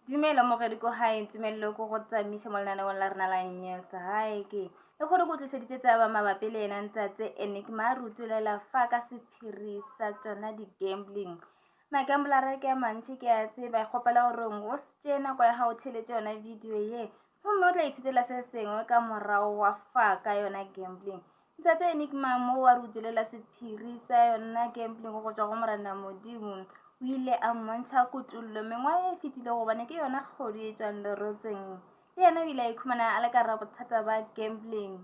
Dumela mogedi ko hae ntumelelo ko go tsamaisa mo lenaneong la rena la news hae ke le gore go tliseditse taba mabapi le ena ntsatse Enigma a rutulela fa ka sephiri sa tsona di-gambling. Magambler ke a mantši ke a tseba kgopela gore o se tšee nako ya gago theletše yona video ye gomme o tla ithutela se sengwe ka morago wa fa ka yona gambling. Ntsatse Enigma mo wa rutulela sephiri sa yona gambling go tšwa go Morena Modimo o ile a mmontšha kutullo mengwaga e fetile gobane ke yona kgodi e tswang lerotseng le yena o ile a ikhumana a le ka ra bothata ba gambling.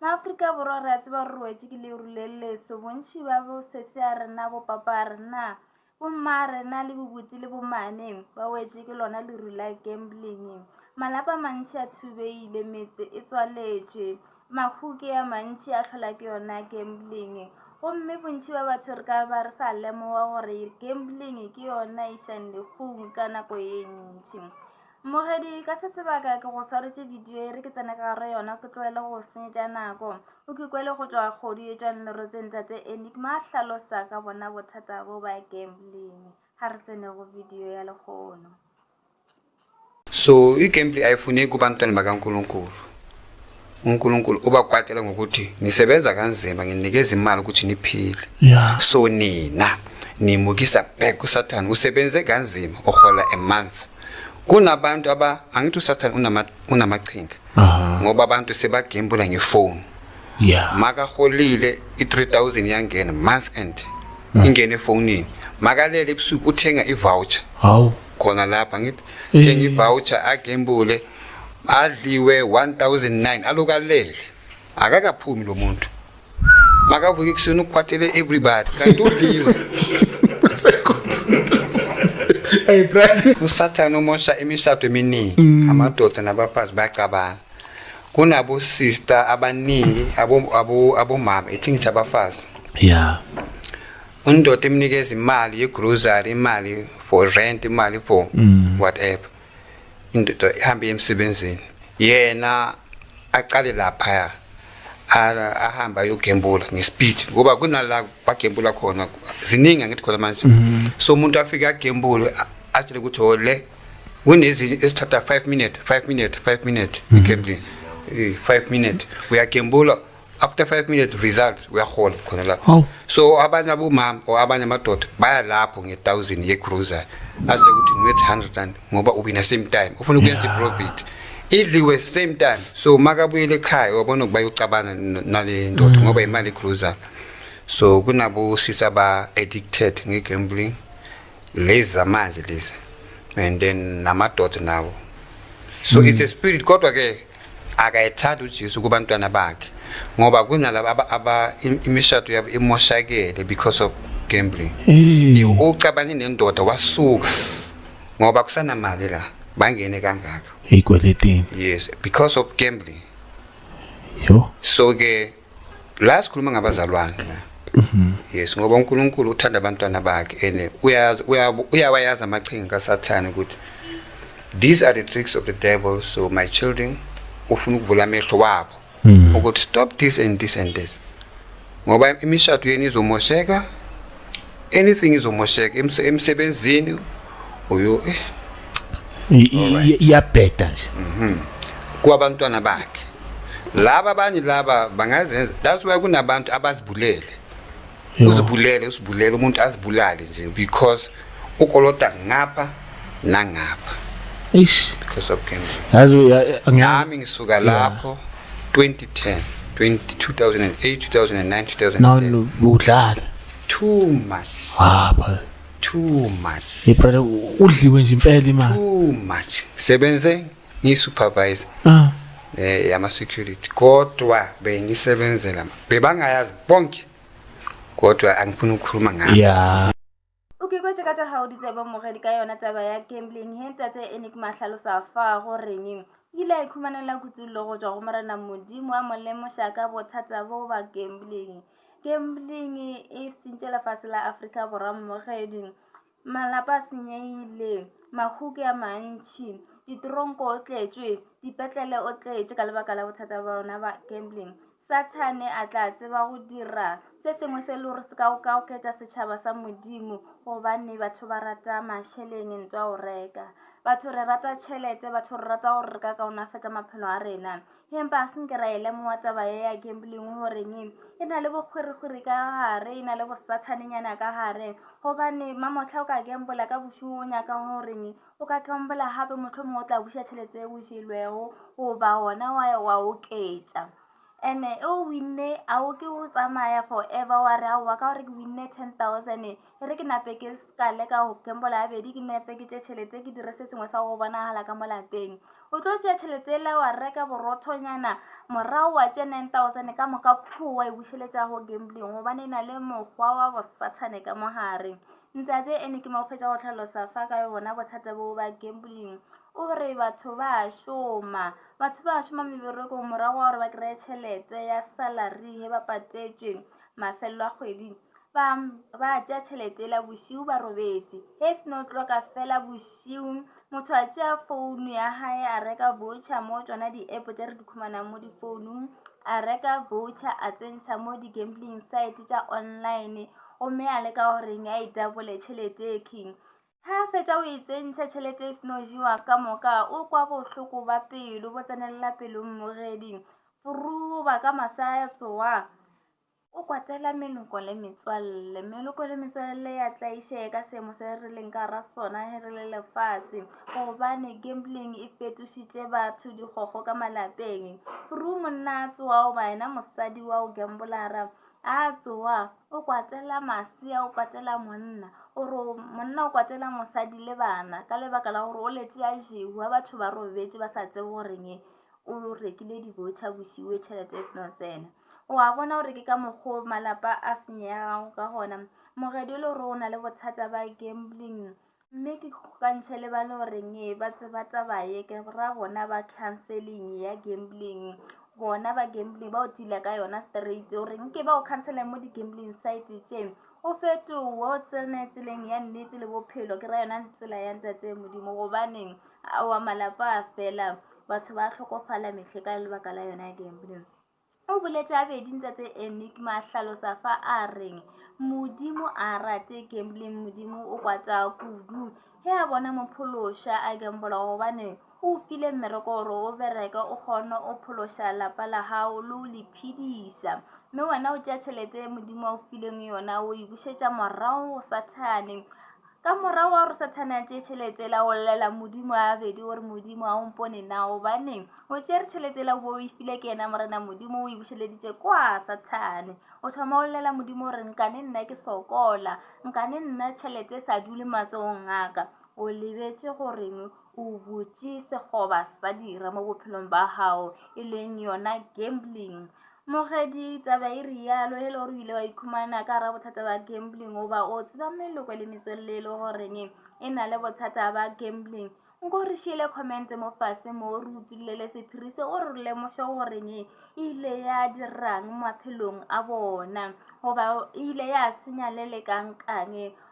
Maaforika Borwa re a tseba gore wetse ke leru le leso bontši ba bo sese a rena bopapa a rena bomma a rena le bobutse le bomane ba wetse ke lona leru la gambling. Malapa mantši a thubeile metse e tswaletšwe mahuke a mantši a tlhola ke yona gambling gomme bontši ba batho re ka ba re sa lemoga gore gambling ke yona e šang lekgong ka nako e ntši. Mogedi ka se sebaka ke go swaretše video e re ke tsena ka gare yona ke tloele go senyetša nako o ke kwele go tšwa kgodi e tšwang lerotseng ntsatse Enigma a hlalosa ka bona bothata bo ba gambling ga re tsene go video ya lekgono. So i-gambling ayifune kubantwana bakaNkulunkulu. uNkulunkulu ubakwatela ngokuthi nisebenza kanzima nginikeza imali ukuthi niphile. So nina nimukisa back kuSathane usebenze kanzima uhola a month. Kunabantu angithi uSathane unamachinga ngoba abantu sebagembula ngefone. Makaholile i-3000 yangena month end ingene efonini makalele ebusuku uthenga i-voucher khona lapha ngithi thenga i-voucher agembule adliwe 1009 alokalele akakaphumi lo muntu makavuka kusona ukukhwathele everybody kanti udliwe. Hey brother uSathane umosha imishado eminingi amadoda nabafazi bayacabana kunabo sister abaningi abomama ethingithi abafazi undoda emnikeza imali ye-grocery imali for rent imali for whatever indoda ihambe emsebenzini yena aqale lapha ahamba yogembula ngespeed ngoba kunala bagembula khona ziningi ngithi khona manje so umuntu afika agembule athile ukuthi ole kunezi esithatha 5 minutes gambling 5 minutes uyagembula after 5 minutes result uyahola khona lapha. So abanye abomama or abanye amadoda baya lapho nge1000 ye-grocery azile ukuthi ngiwethe 100 rand ngoba ubina same time ufuna ukuyenza i-profit idliwe same time. So makabuyele ekhaya wabona bayocabana nale ndoda ngoba imali e-grocery. So kunabo sisa ba addicted nge-gambling lezi zamanje lezi and then namadoda nawo. So it's a spirit kodwa ke akayithanda uJesu kubantwana bakhe ngoba kunalaba imishado yabo emoshakele because of gambling. Ucabane nendoda wasuka ngoba kusana mali la bangene kangaka eyikweletini. Yes, because of gambling. So ke la sikhuluma ngabazalwane. Yes, ngoba uNkulunkulu uthanda abantwana bakhe ene uyawayazi amachinga kaSathane ukuthi these are the tricks of the devil. So my children ufuna ukuvula amehlo wabo ukuthi stop this and this and this ngoba imishado yeni izomosheka anything izomosheka emsebenzini uyo iyabheda nje kwabantwana bakhe laba abanye laba bangazenza. That's why kunabantu abazibulele usibulele umuntu azibulale nje because ukolota ngapha nangapha because of gambling. Nami ngisuka lapho 2010 2008 2009 2010 no udlala too much too much brother udliwe nje impela imali too much sebenze ngisupervisor yama security kodwa bengisebenzela bebangayazi bonke kodwa angifuna ukukhuluma ngabo. Ukikweje ka tša di tseba mogedi ka yona taba ya gambling he ntsatse Enigma hlalosa fa go reng ile a ikhumanela kutullo go tšwa go Morena Modimo a molemoša ka bothata bo ba gambling. Gambling e sentšela fase la Afrika Borwa mogedi malapa a senyeile mahuke a mantši ditronko o tletšwe dipetlele o tletše ka lebaka la bothata ba bona ba gambling. Sathane a tla tseba go dira se sengwe se le gore se ka oketša setšhaba sa Modimo gobane batho ba rata mašheleng ntwa o reka batho re rata tšhelete, batho re rata gore re ka kaonafatša maphelo a rena. Empa a se nke ra e lemoga taba ya gambling goreng e na le bokgwiri-kgwiri ka gare, e na le bosathanenyana ka gare, gobane mamotlha o ka gambola ka bošimo o nyakang goreng o ka gambola gape mohlomongwe o tla buša tšhelete e bušilwego goba ona wa oketša. And-e o winne a o ke o tsamaya forever wa re aowa ka gore ke winne 10,000 e re ke nape ke ska leka go gambola abedi ke nape ke tše tšhelete ke dire se sengwe sa go bonagala ka mo lapeng. O tlo tšea tšhelete ele wa reka borothonyana morago wa tše 9,000 ka moka phuwa e bušeletša go gambling gobane e na le mokgwa wa bosathane ka mogare. Ntate ene ke mo fetša go tlhalosa fa ka bona bothata bo ba gambling. O re batho ba šoma meberekong morago wa gore ba kry-e tšhelete ya salary he ba patetšwe mafelelo a kgwedi ba tšea tšhelete la bošiu ba robetse. He seno tloka fela bošiu motho a tšea founu ya hae a reka voucher mo tšona di-app tše re di khumanang mo difounung, a reka voucher a tsentšha mo di-gambling site tša online gomme a leka goreng a itapole tšhelete e king. Ha fetša o e tsentšha tšhelete e seno jiwa ka moka o kwa bohloko ba pelo bo tsenelela pelo mmogedi furu ba ka masa tsoa o kwatela meloko le metswalle ya tlaiše ka seemo se re leng ka ra sona he re le lefase gobane gambling e fetošitše batho dikgokgo ka malapeng. Furu monna a tsoa o baena mosadi wa o gambolara a tsoa o kwatela masea o kwatela monna monna o kwatela mosadi le bana ka lebaka la gore o letse a jewa batho ba robetse ba sa tsebe goreng o rekile di-voucher bosiwe tšhelete e seno tsena. O a bona gore ke ka mokgwa malapa a senyago ka gona. Mogedi le gore o na le bothata ba gambling mme ke kgokantšhe le ba le goreng ba tseba taba ye ke ra bona ba counseling ya gambling bona ba gambling ba o tila ka yona straight goreng ke ba o cancela mo di-gambling site tše o fetoe o tsene tseleng ya nnete le bophelo ke ra yona tsela ya ntate Modimo gobaneng wa malapa a fela batho ba hlokofala mehle ka lebaka la yona gambling. O boletse a bedi ntate Enigma hlalosa fa a reng Modimo a rate gambling, Modimo o kwata kudu he a bona mophološa a gambola gobane o file mmereko gore o bereka o kgone o phološa lapa la hao le o le phediša mme wena o tšea tšhelete Modimo a o fileng yona o e bušetša morago Sathane. Ka morago wa gore Sathane a tšee tšhelete la o llela Modimo a bedi gore Modimo a o mpone na gobaneng o tšere tšhelete la bo o e file ke yena morena Modimo o e bušeleditše kwa Sathane. O thoma o llela Modimo gore nkane nna ke sokola nkane nna tšhelete sa dule matsogong aka. O lebetše goreng o botše sekgoba sa dira mo bophelong ba hao e leng yona gambling. Mogedi taba e rialo he le gore o ile wa ikhumana ka ra bothata ba gambling goba o tseba meloko le metswalle e le goreng e na le bothata ba gambling. Nko re šiele comment mo fase mo re utlwilele sephiri se o re lemoše goreng e ile ya dirang maphelong a bona goba e ile ya senya le le kang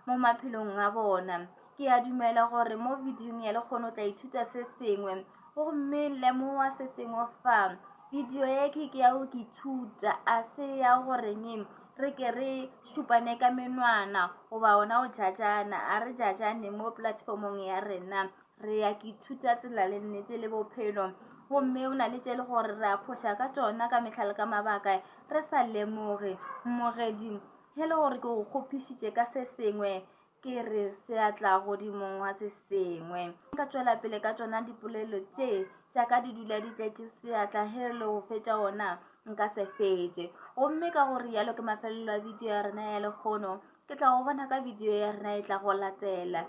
mo maphelong a bona. Ke a dumela gore mo videong ya lekgono o tla ithuta se sengwe gomme lemoga se sengwe fa video ye ke ya go ke ithuta a se ya goreng re ke re šupane ka menwana goba ona o jajana a re jajane mo platformong ya rena re ya ke ithuta tsela le nnete le bophelo gomme o na le tše le gore re a phoša ka tšona ka mehla le ka mabaka re sa lemoge. Mogedi he le gore ke go kgophišitše ka se sengwe ke re se a tla godimong wa se sengwe ka tšwela pele ka tšona dipolelo tše ka di dula di tletše seatla he le go fetša ona nka se fetše gomme ka gore yalo ke mafelelo a video ya rena ya lekgono ke tla go bona ka video ya rena e tla go latela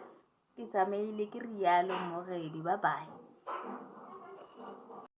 ke tsamaile ke rialo Mogedi bye bye.